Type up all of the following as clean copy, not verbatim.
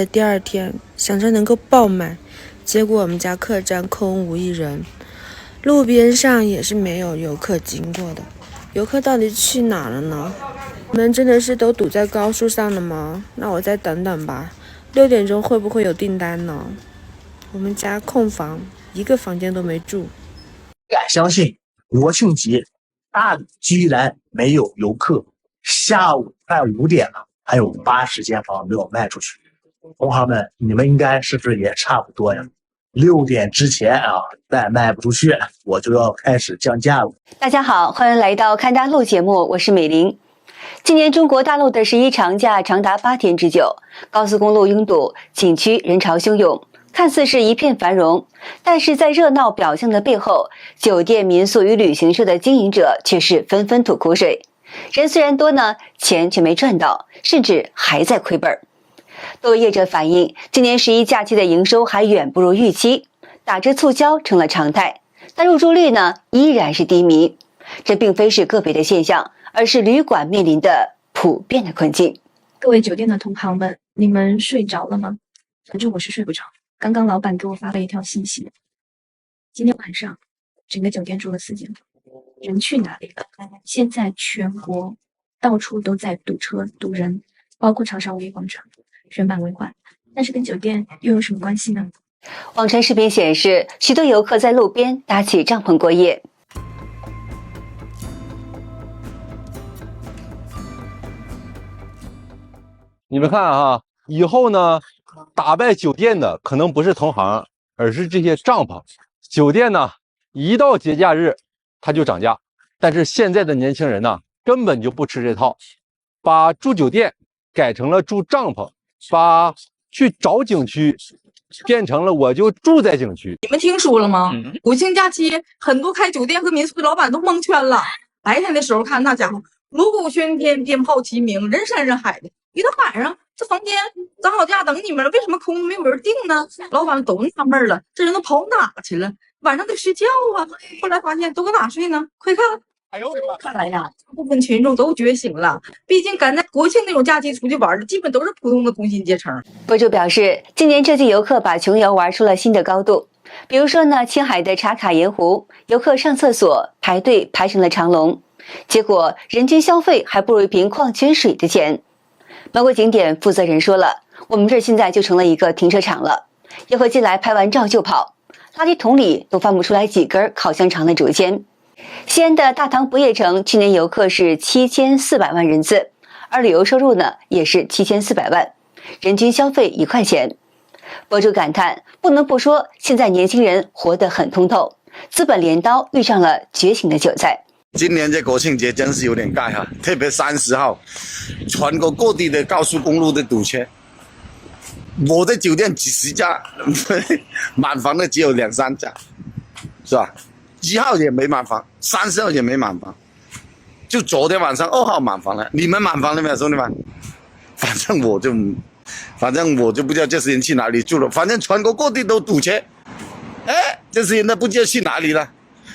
第二天想着能够爆满，结果我们家客栈空无一人，路边上也是没有游客经过的。游客到底去哪了呢？你们真的是都堵在高速上了吗？那我再等等吧，6点钟会不会有订单呢？我们家空房，一个房间都没住。不敢相信，国庆节大理居然没有游客，下午快5点了，还有80间房没有卖出去。同行们，你们应该是不是也差不多呀？6点之前啊，再卖不出去，我就要开始降价了。大家好，欢迎来到看大陆节目，我是美玲。今年中国大陆的11长假长达8天之久，高速公路拥堵，景区人潮汹涌，看似是一片繁荣，但是在热闹表象的背后，酒店、民宿与旅行社的经营者却是纷纷吐苦水。人虽然多呢，钱却没赚到，甚至还在亏本。多位业者反映，今年11假期的营收还远不如预期，打折促销成了常态，但入住率呢依然是低迷。这并非是个别的现象，而是旅馆面临的普遍的困境。各位酒店的同行们，你们睡着了吗？反正我是睡不着。刚刚老板给我发了一条信息，今天晚上整个酒店住了4间房，人去哪里了？现在全国到处都在堵车堵人，包括长沙五一广场，人满为患。但是跟酒店又有什么关系呢？网传视频显示，许多游客在路边搭起帐篷过夜。你们看啊，以后呢，打败酒店的可能不是同行，而是这些帐篷。酒店呢，一到节假日它就涨价，但是现在的年轻人呢，根本就不吃这套，把住酒店改成了住帐篷，把去找景区变成了我就住在景区。你们听说了吗？国庆假期很多开酒店和民宿的老板都蒙圈了。白天的时候看那家伙锣鼓喧天，鞭炮齐鸣，人山人海的。一到晚上，这房间涨好价等你们了，为什么空没有人订呢？老板都纳闷了，这人都跑哪去了？晚上得睡觉啊！后来发现都搁哪睡呢？快看！哎呦我的妈！看来呀，大部分群众都觉醒了。毕竟赶在国庆那种假期出去玩的，基本都是普通的工薪阶层。博主表示，今年这季游客把穷游玩出了新的高度。比如说呢，青海的茶卡盐湖，游客上厕所排队排成了长龙，结果人均消费还不如一瓶矿泉水的钱。某个景点负责人说了，我们这儿现在就成了一个停车场了，游客进来拍完照就跑，垃圾桶里都翻不出来几根烤香肠的竹签。西安的大唐不夜城去年游客是7400万人次，而旅游收入呢也是7400万，人均消费1块钱。博主感叹，不能不说现在年轻人活得很通透，资本镰刀遇上了觉醒的韭菜。今年这国庆节真是有点盖哈，特别30号，全国各地的高速公路的堵车，我的酒店几十家，满房的只有2、3家，是吧？1号也没满房，30号也没满房，就昨天晚上2号满房了。你们满房了没有，兄弟们？反正我就不知道这些人去哪里住了，反正全国各地都堵车。哎，这些人都不知道去哪里了，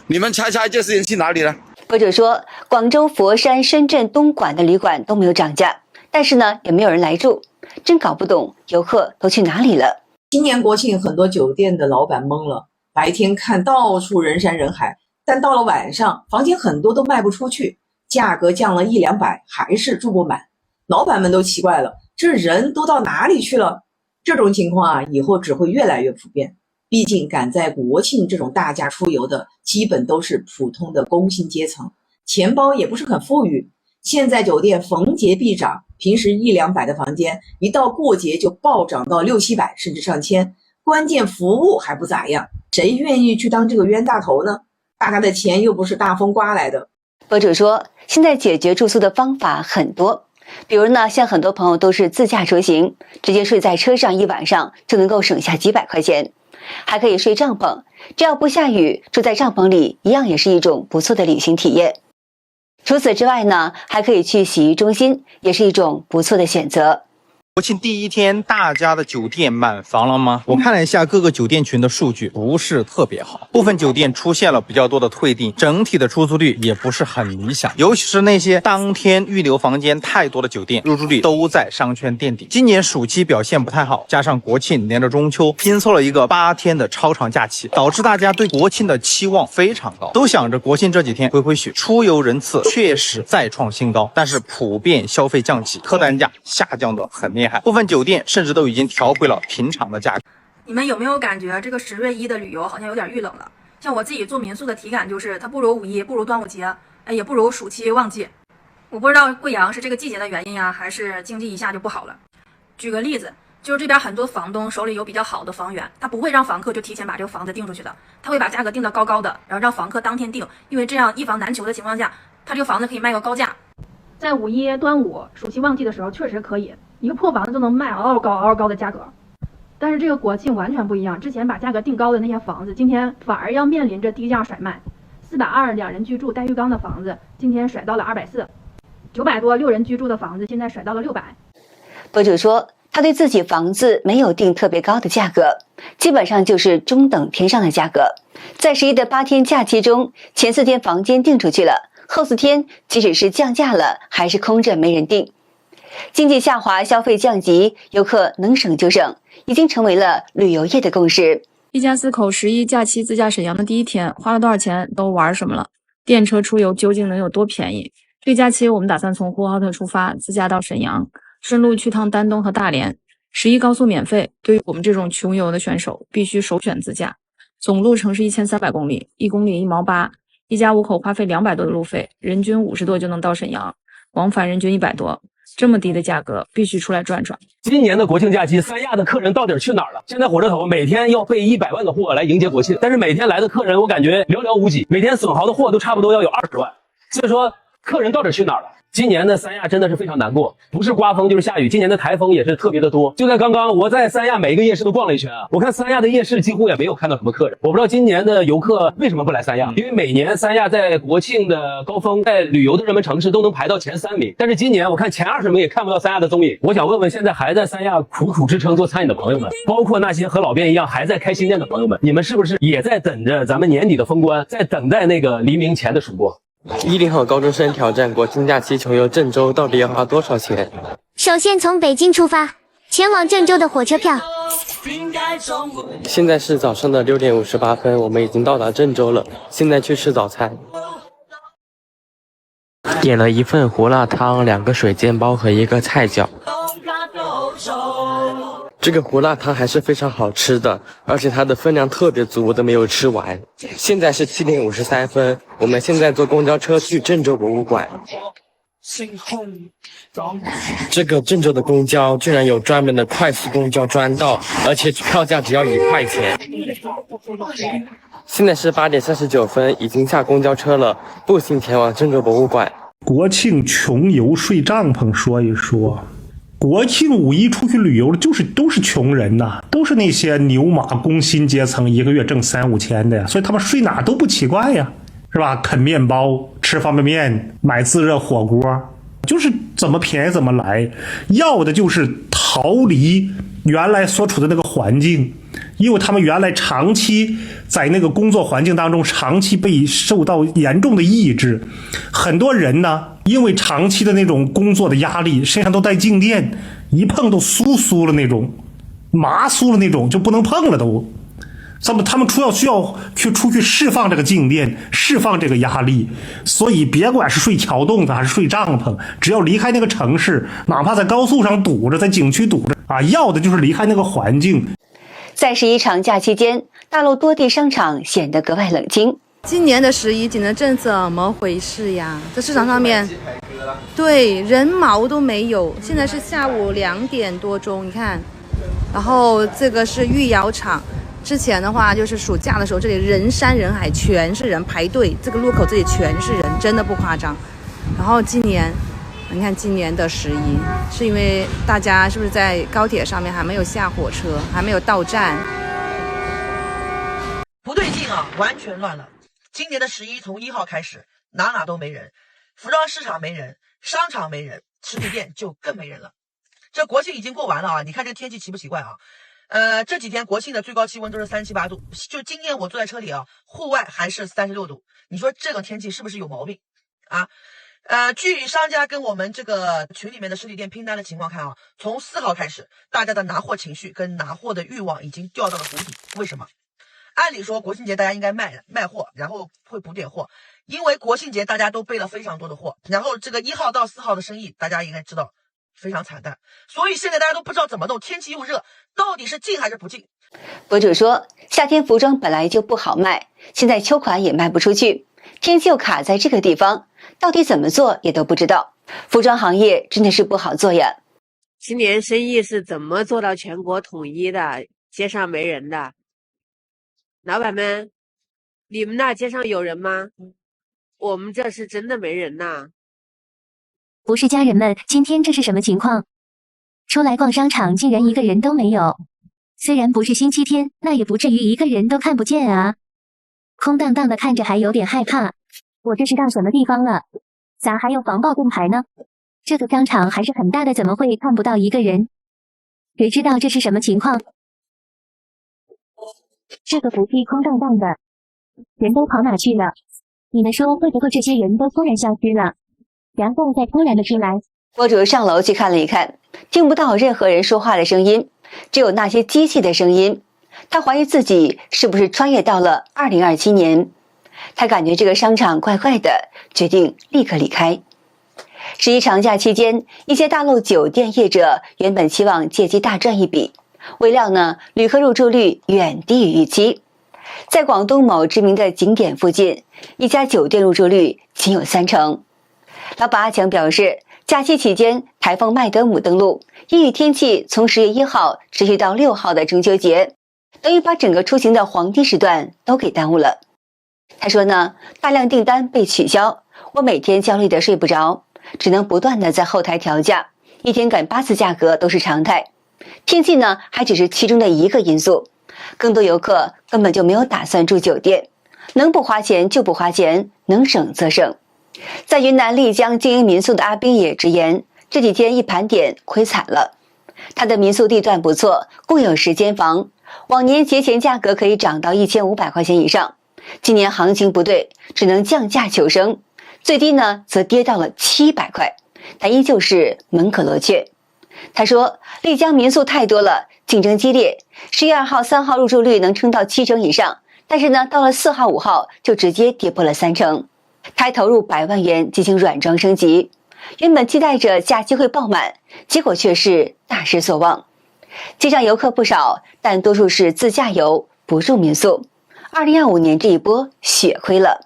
你们猜猜这些人去哪里了？博主说，广州、佛山、深圳、东莞的旅馆都没有涨价，但是呢，也没有人来住，真搞不懂游客都去哪里了。今年国庆，很多酒店的老板懵了，白天看到处人山人海，但到了晚上，房间很多都卖不出去，价格降了1、200，还是住不满。老板们都奇怪了，这人都到哪里去了？这种情况啊，以后只会越来越普遍。毕竟赶在国庆这种大假出游的，基本都是普通的工薪阶层，钱包也不是很富裕。现在酒店逢节必涨，平时1、200的房间，一到过节就暴涨到6、700，甚至上千。关键服务还不咋样，谁愿意去当这个冤大头呢？大家的钱又不是大风刮来的。博主说，现在解决住宿的方法很多，比如呢，像很多朋友都是自驾出行，直接睡在车上一晚上就能够省下几百块钱。还可以睡帐篷，只要不下雨，住在帐篷里一样也是一种不错的旅行体验。除此之外呢，还可以去洗浴中心，也是一种不错的选择。国庆第一天，大家的酒店满房了吗？我看了一下各个酒店群的数据，不是特别好，部分酒店出现了比较多的退订，整体的出租率也不是很理想，尤其是那些当天预留房间太多的酒店，入住率都在商圈垫底。今年暑期表现不太好，加上国庆连着中秋，拼凑了一个8天的超长假期，导致大家对国庆的期望非常高，都想着国庆这几天回血，出游人次确实再创新高，但是普遍消费降级，客单价下降的很厉害，部分酒店甚至都已经调回了平常的价格。你们有没有感觉这个10月1的旅游好像有点遇冷了？像我自己做民宿的体感就是，它不如五一，不如端午节，也不如暑期旺季。我不知道贵阳是这个季节的原因呀，还是经济一下就不好了。举个例子，就是这边很多房东手里有比较好的房源，他不会让房客就提前把这个房子定出去的，他会把价格定得高高的，然后让房客当天定，因为这样一房难求的情况下，他这个房子可以卖个高价。在五一、端午、暑期旺季的时候，确实可以，一个破房子就能卖嗷高的价格。但是这个国庆完全不一样，之前把价格定高的那些房子，今天反而要面临着低价甩卖。420两人居住带浴缸的房子，今天甩到了240；900多6人居住的房子，现在甩到了600。博主说，他对自己房子没有定特别高的价格，基本上就是中等偏上的价格。在11的8天假期中，前4天房间订出去了，后4天即使是降价了，还是空着没人订。经济下滑，消费降级，游客能省就省，已经成为了旅游业的共识。一家4口11假期自驾沈阳的第一天，花了多少钱，都玩什么了？电车出游究竟能有多便宜？这假期我们打算从呼和浩特出发，自驾到沈阳，顺路去趟丹东和大连。11高速免费，对于我们这种穷游的选手，必须首选自驾。总路程是1300公里，1公里1毛8，一家5口花费200多的路费，人均50多就能到沈阳，往返人均100多。这么低的价格，必须出来转转。今年的国庆假期，三亚的客人到底去哪儿了？现在火车头每天要备100万的货来迎接国庆，但是每天来的客人我感觉寥寥无几，每天损耗的货都差不多要有20万。所以说，客人到底去哪儿了？今年的三亚真的是非常难过，不是刮风就是下雨，今年的台风也是特别的多。就在刚刚，我在三亚每一个夜市都逛了一圈啊，我看三亚的夜市几乎也没有看到什么客人。我不知道今年的游客为什么不来三亚，因为每年三亚在国庆的高峰，在旅游的热门城市都能排到前3名，但是今年我看前20名也看不到三亚的踪影。我想问问现在还在三亚苦苦支撑做餐饮的朋友们，包括那些和老边一样还在开新店的朋友们，你们是不是也在等着咱们年底的封关，在等待那个黎明前的曙光？10后高中生挑战国庆假期穷游郑州，到底要花多少钱？首先从北京出发，前往郑州的火车票。现在是早上的6点58分，我们已经到达郑州了，现在去吃早餐。点了1份胡辣汤、2个水煎包和1个菜饺。这个胡辣汤还是非常好吃的，而且它的分量特别足，我都没有吃完。现在是7点53分，我们现在坐公交车去郑州博物馆。这个郑州的公交居然有专门的快速公交专道，而且票价只要1块钱。现在是8点39分，已经下公交车了，步行前往郑州博物馆。国庆穷游睡帐篷说一说。国庆5一出去旅游的都是穷人呐，都是那些牛马工薪阶层，一个月挣3、5千的呀，所以他们睡哪都不奇怪呀，是吧？啃面包，吃方便面，买自热火锅，就是怎么便宜怎么来，要的就是逃离原来所处的那个环境，因为他们原来长期在那个工作环境当中，长期被受到严重的抑制，很多人呢因为长期的那种工作的压力，身上都带静电，一碰都酥了那种，麻酥了那种，就不能碰了都。他们需要出去释放这个静电，释放这个压力。所以别管是睡桥洞子还是睡帐篷，只要离开那个城市，哪怕在高速上堵着，在景区堵着啊，要的就是离开那个环境。在11长假期间，大陆多地商场显得格外冷清。今年的11景德镇怎么回事呀？这市场上面，对，人毛都没有。现在是下午2点多钟，你看，然后这个是御窑厂。之前的话就是暑假的时候，这里人山人海，全是人排队，这个路口这里全是人，真的不夸张。然后今年，你看今年的11，是因为大家是不是在高铁上面还没有下火车，还没有到站？不对劲啊，完全乱了。今年的11从1号开始，哪都没人，服装市场没人，商场没人，实体店就更没人了。这国庆已经过完了啊，你看这个天气奇不奇怪啊？这几天国庆的最高气温都是37、8度，就今天我坐在车里啊，户外还是36度，你说这个天气是不是有毛病啊？据商家跟我们这个群里面的实体店拼单的情况看啊，从4号开始，大家的拿货情绪跟拿货的欲望已经掉到了谷底。为什么？按理说国庆节大家应该卖货，然后会补点货，因为国庆节大家都备了非常多的货，然后这个1号到4号的生意大家应该知道非常惨淡，所以现在大家都不知道怎么弄，天气又热，到底是进还是不进？博主说，夏天服装本来就不好卖，现在秋款也卖不出去，天气又卡在这个地方，到底怎么做也都不知道。服装行业真的是不好做呀。今年生意是怎么做到全国统一的？街上没人的，老板们，你们那街上有人吗？我们这是真的没人呐。不是家人们，今天这是什么情况？出来逛商场竟然一个人都没有。虽然不是星期天，那也不至于一个人都看不见啊。空荡荡的看着还有点害怕。我这是到什么地方了？咋还有防爆盾牌呢？这个商场还是很大的，怎么会看不到一个人？谁知道这是什么情况？这个扶梯空荡荡的，人都跑哪去了？你们说会不会这些人都突然消失了，然后再突然的出来？博主上楼去看了一看，听不到任何人说话的声音，只有那些机器的声音。他怀疑自己是不是穿越到了2027年。他感觉这个商场怪怪的，决定立刻离开。11长假期间，一些大陆酒店业者原本期望借机大赚一笔，未料呢，旅客入住率远低于预期。在广东某知名的景点附近，一家酒店入住率仅有30%。老板阿强表示，假期期间台风麦德姆登陆，阴雨天气从10月1号持续到6号的中秋节，等于把整个出行的黄金时段都给耽误了。他说呢，大量订单被取消，我每天焦虑的睡不着，只能不断的在后台调价，一天赶8次价格都是常态。天气呢，还只是其中的一个因素，更多游客根本就没有打算住酒店，能不花钱就不花钱，能省则省。在云南丽江经营民宿的阿斌也直言，这几天一盘点亏惨了。他的民宿地段不错，共有10间房，往年节前价格可以涨到1500块钱以上，今年行情不对，只能降价求生，最低呢则跌到了700块，但依旧是门可罗雀。他说，丽江民宿太多了，竞争激烈，11、2号、3号入住率能撑到70%以上，但是呢，到了4号、5号就直接跌破了30%。他还投入100万元进行软装升级，原本期待着假期会爆满，结果却是大失所望。街上游客不少，但多数是自驾游，不住民宿。2025年这一波血亏了。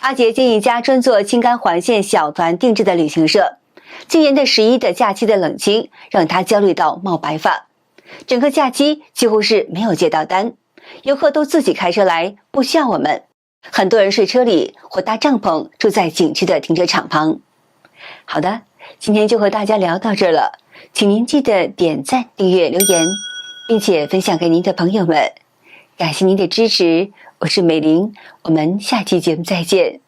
阿杰经营一家专做青甘环线小团定制的旅行社，今年的11的假期的冷清让他焦虑到冒白发，整个假期几乎是没有接到单，游客都自己开车来，不需要我们。很多人睡车里或搭帐篷住在景区的停车场旁。好的，今天就和大家聊到这儿了，请您记得点赞、订阅、留言，并且分享给您的朋友们。感谢您的支持，我是美玲，我们下期节目再见。